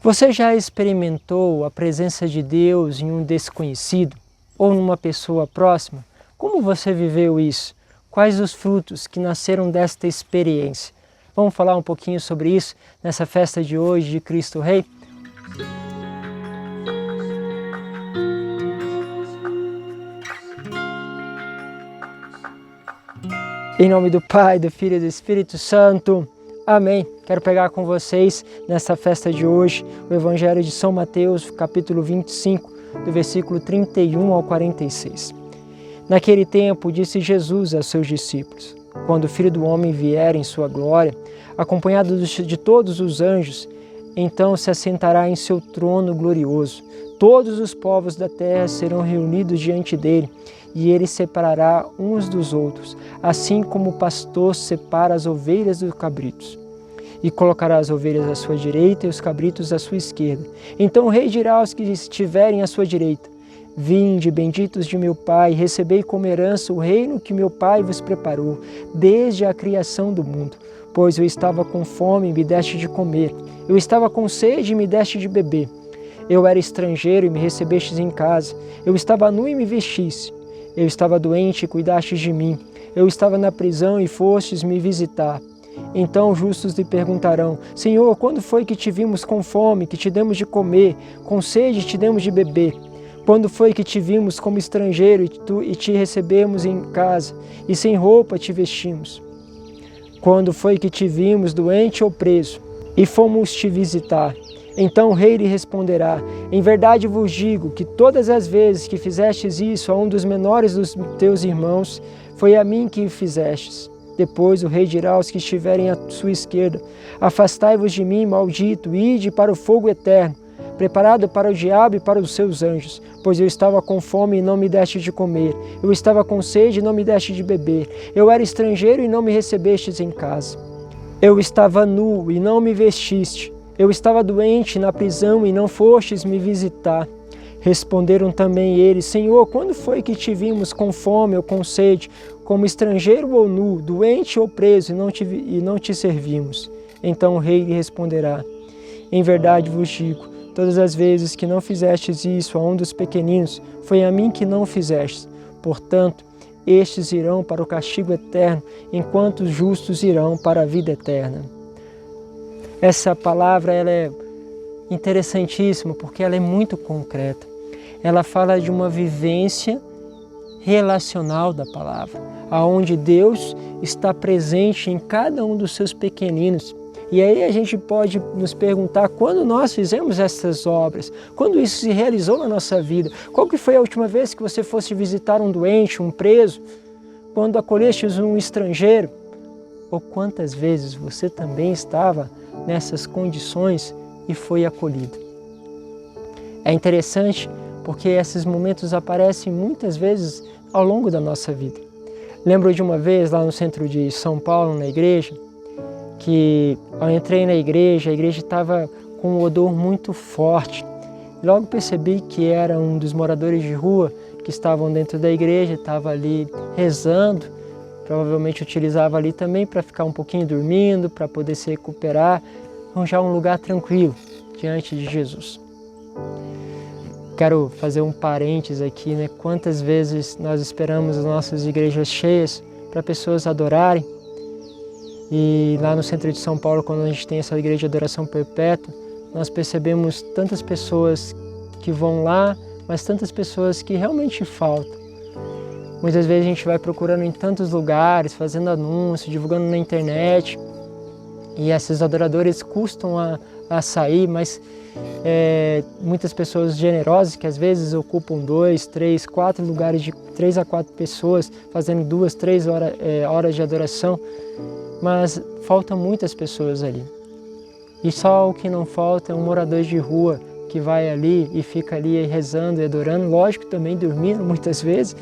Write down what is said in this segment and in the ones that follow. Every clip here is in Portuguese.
Você já experimentou a presença de Deus em um desconhecido ou numa pessoa próxima? Como você viveu isso? Quais os frutos que nasceram desta experiência? Vamos falar um pouquinho sobre isso nessa festa de hoje de Cristo Rei? Em nome do Pai, do Filho e do Espírito Santo. Amém. Quero pegar com vocês, nessa festa de hoje, o Evangelho de São Mateus, capítulo 25, do versículo 31 ao 46. Naquele tempo, disse Jesus a seus discípulos: quando o Filho do Homem vier em sua glória, acompanhado de todos os anjos, então se assentará em seu trono glorioso. Todos os povos da terra serão reunidos diante dele, e ele separará uns dos outros, assim como o pastor separa as ovelhas dos cabritos. E colocará as ovelhas à sua direita e os cabritos à sua esquerda. Então o rei dirá aos que estiverem à sua direita: vinde, benditos de meu Pai, recebei como herança o reino que meu Pai vos preparou, desde a criação do mundo. Pois eu estava com fome e me deste de comer, eu estava com sede e me deste de beber. Eu era estrangeiro e me recebestes em casa, eu estava nu e me vestiste. Eu estava doente e cuidastes de mim, eu estava na prisão e fostes me visitar. Então os justos lhe perguntarão: Senhor, quando foi que te vimos com fome, que te demos de comer, com sede te demos de beber? Quando foi que te vimos como estrangeiro e te recebemos em casa, e sem roupa te vestimos? Quando foi que te vimos doente ou preso, e fomos te visitar? Então o rei lhe responderá: em verdade vos digo que todas as vezes que fizestes isso a um dos menores dos teus irmãos, foi a mim que o fizestes. Depois o rei dirá aos que estiverem à sua esquerda: afastai-vos de mim, maldito, e ide para o fogo eterno, preparado para o diabo e para os seus anjos. Pois eu estava com fome e não me deste de comer, eu estava com sede e não me deste de beber, eu era estrangeiro e não me recebestes em casa. Eu estava nu e não me vestiste, eu estava doente na prisão e não fostes me visitar. Responderam também eles: Senhor, quando foi que te vimos com fome ou com sede, como estrangeiro ou nu, doente ou preso, e não te servimos? Então o rei lhe responderá: em verdade vos digo, todas as vezes que não fizestes isso a um dos pequeninos, foi a mim que não fizestes. Portanto, estes irão para o castigo eterno, enquanto os justos irão para a vida eterna. Essa palavra ela é interessantíssima porque ela é muito concreta. Ela fala de uma vivência relacional da palavra, aonde Deus está presente em cada um dos seus pequeninos. E aí a gente pode nos perguntar quando nós fizemos essas obras, quando isso se realizou na nossa vida. Qual que foi a última vez que você fosse visitar um doente, um preso? Quando acolhestes um estrangeiro? Ou quantas vezes você também estava nessas condições e foi acolhido? É interessante porque esses momentos aparecem muitas vezes ao longo da nossa vida. Lembro de uma vez lá no centro de São Paulo, na igreja, que ao entrei na igreja, a igreja estava com um odor muito forte. Logo percebi que era um dos moradores de rua que estavam dentro da igreja, estava ali rezando, provavelmente utilizava ali também para ficar um pouquinho dormindo, para poder se recuperar, arranjar um lugar tranquilo diante de Jesus. Quero fazer um parênteses aqui, né? Quantas vezes nós esperamos as nossas igrejas cheias para pessoas adorarem. E lá no centro de São Paulo, quando a gente tem essa igreja de adoração perpétua, nós percebemos tantas pessoas que vão lá, mas tantas pessoas que realmente faltam. Muitas vezes a gente vai procurando em tantos lugares, fazendo anúncio, divulgando na internet, e esses adoradores custam a sair, mas muitas pessoas generosas que às vezes ocupam 2, 3, 4 lugares de 3 a 4 pessoas, fazendo 2, 3 horas de adoração, mas faltam muitas pessoas ali. E só o que não falta é um morador de rua que vai ali e fica ali rezando e adorando, lógico, também dormindo muitas vezes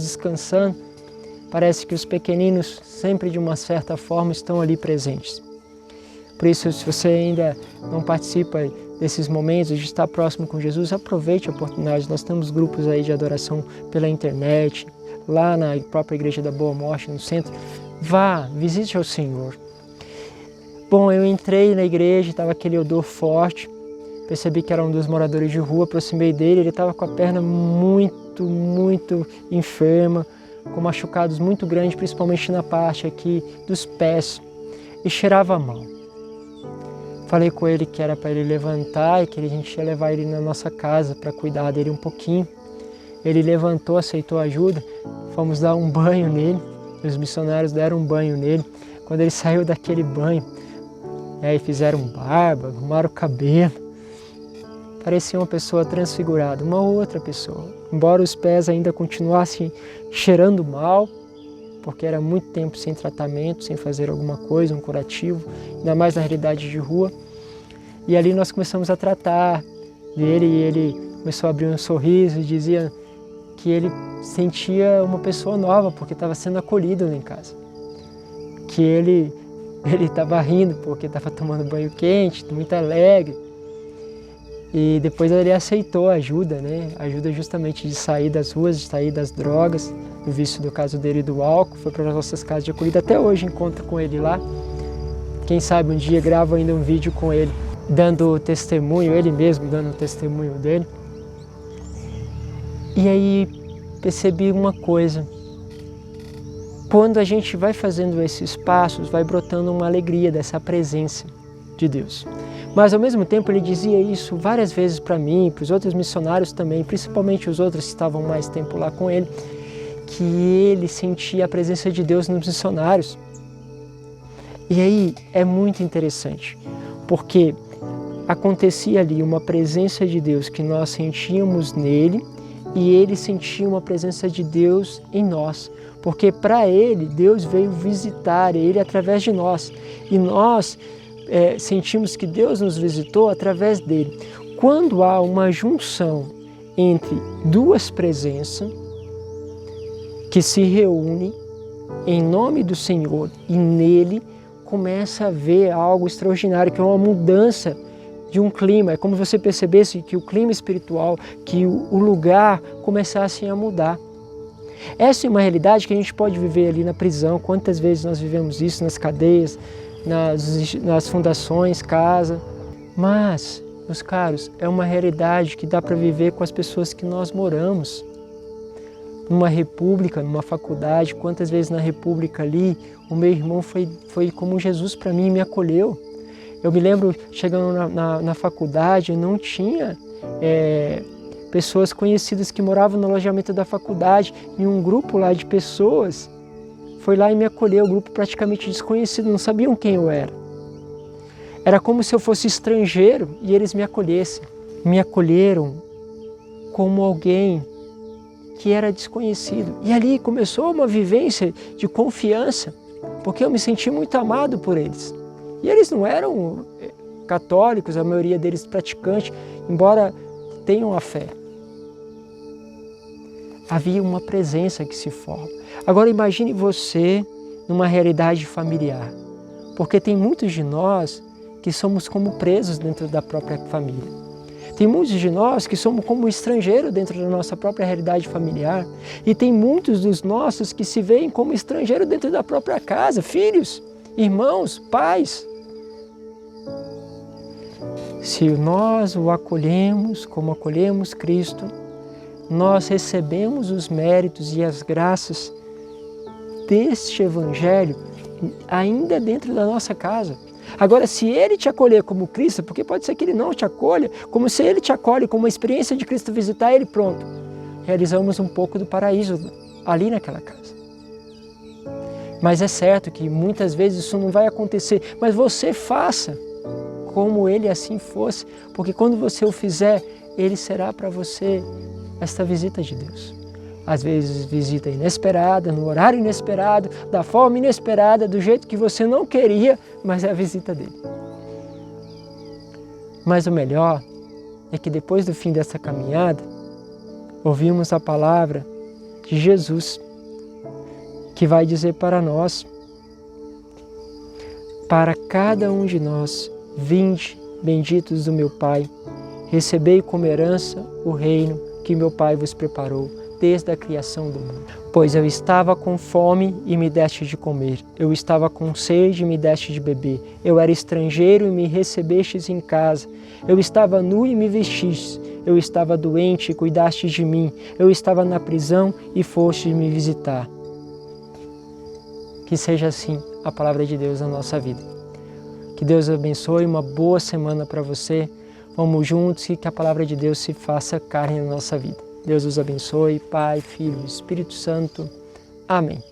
descansando. Parece que os pequeninos sempre de uma certa forma estão ali presentes. Por isso, se você ainda não participa desses momentos de estar próximo com Jesus, aproveite a oportunidade. Nós temos grupos aí de adoração pela internet, lá na própria Igreja da Boa Morte, no centro. Vá, visite ao Senhor. Bom, eu entrei na igreja, estava aquele odor forte, percebi que era um dos moradores de rua, aproximei dele, ele estava com a perna muito enferma, com machucados muito grandes, principalmente na parte aqui dos pés, e cheirava mal. Falei com ele que era para ele levantar e que a gente ia levar ele na nossa casa para cuidar dele um pouquinho. Ele levantou, aceitou ajuda, fomos dar um banho nele, os missionários deram um banho nele. Quando ele saiu daquele banho, aí fizeram barba, arrumaram o cabelo, parecia uma pessoa transfigurada, uma outra pessoa. Embora os pés ainda continuassem cheirando mal, porque era muito tempo sem tratamento, sem fazer alguma coisa, um curativo, ainda mais na realidade de rua. E ali nós começamos a tratar dele e ele começou a abrir um sorriso e dizia que ele sentia uma pessoa nova porque estava sendo acolhido lá em casa. Que ele estava rindo porque estava tomando banho quente, muito alegre. E depois ele aceitou a ajuda, né? Ajuda justamente de sair das ruas, de sair das drogas, do vício do caso dele do álcool, foi para as nossas casas de acolhida. Até hoje encontro com ele lá. Quem sabe um dia gravo ainda um vídeo com ele, dando testemunho, ele mesmo dando testemunho dele. E aí percebi uma coisa. Quando a gente vai fazendo esses passos, vai brotando uma alegria dessa presença de Deus. Mas ao mesmo tempo ele dizia isso várias vezes para mim, para os outros missionários também, principalmente os outros que estavam mais tempo lá com ele, que ele sentia a presença de Deus nos missionários. E aí é muito interessante, porque acontecia ali uma presença de Deus que nós sentíamos nele e ele sentia uma presença de Deus em nós. Porque para ele, Deus veio visitar ele através de nós. E nós sentimos que Deus nos visitou através dele. Quando há uma junção entre duas presenças que se reúnem em nome do Senhor e nele, começa a haver algo extraordinário, que é uma mudança de um clima. É como se você percebesse que o clima espiritual, que o lugar começasse a mudar. Essa é uma realidade que a gente pode viver ali na prisão. Quantas vezes nós vivemos isso nas cadeias, nas fundações, casa. Mas, meus caros, é uma realidade que dá para viver com as pessoas que nós moramos. Numa república, numa faculdade, quantas vezes na república ali, o meu irmão foi como Jesus para mim e me acolheu. Eu me lembro, chegando na faculdade, eu não tinha pessoas conhecidas que moravam no alojamento da faculdade, e um grupo lá de pessoas foi lá e me acolheu, um grupo praticamente desconhecido, não sabiam quem eu era. Era como se eu fosse estrangeiro e eles me acolhessem. Me acolheram como alguém que era desconhecido. E ali começou uma vivência de confiança, porque eu me senti muito amado por eles. E eles não eram católicos, a maioria deles praticantes, embora tenham a fé. Havia uma presença que se forma. Agora imagine você numa realidade familiar, porque tem muitos de nós que somos como presos dentro da própria família. Tem muitos de nós que somos como estrangeiro dentro da nossa própria realidade familiar. E tem muitos dos nossos que se veem como estrangeiro dentro da própria casa, filhos, irmãos, pais. Se nós o acolhemos como acolhemos Cristo, nós recebemos os méritos e as graças deste Evangelho ainda dentro da nossa casa. Agora, se Ele te acolher como Cristo, porque pode ser que Ele não te acolha, como se Ele te acolhe como uma experiência de Cristo visitar Ele, pronto. Realizamos um pouco do paraíso ali naquela casa. Mas é certo que muitas vezes isso não vai acontecer, mas você faça como Ele assim fosse, porque quando você o fizer, Ele será para você esta visita de Deus. Às vezes visita inesperada, no horário inesperado, da forma inesperada, do jeito que você não queria, mas é a visita dele. Mas o melhor é que depois do fim dessa caminhada, ouvimos a palavra de Jesus, que vai dizer para nós, para cada um de nós, vinde, benditos do meu Pai, recebei como herança o reino que meu Pai vos preparou desde a criação do mundo. Pois eu estava com fome e me deste de comer, eu estava com sede e me deste de beber, eu era estrangeiro e me recebestes em casa, eu estava nu e me vestistes, eu estava doente e cuidastes de mim, eu estava na prisão e fostes me visitar. Que seja assim a palavra de Deus na nossa vida. Que Deus abençoe, uma boa semana para você. Vamos juntos e que a palavra de Deus se faça carne na nossa vida. Deus os abençoe, Pai, Filho e Espírito Santo. Amém.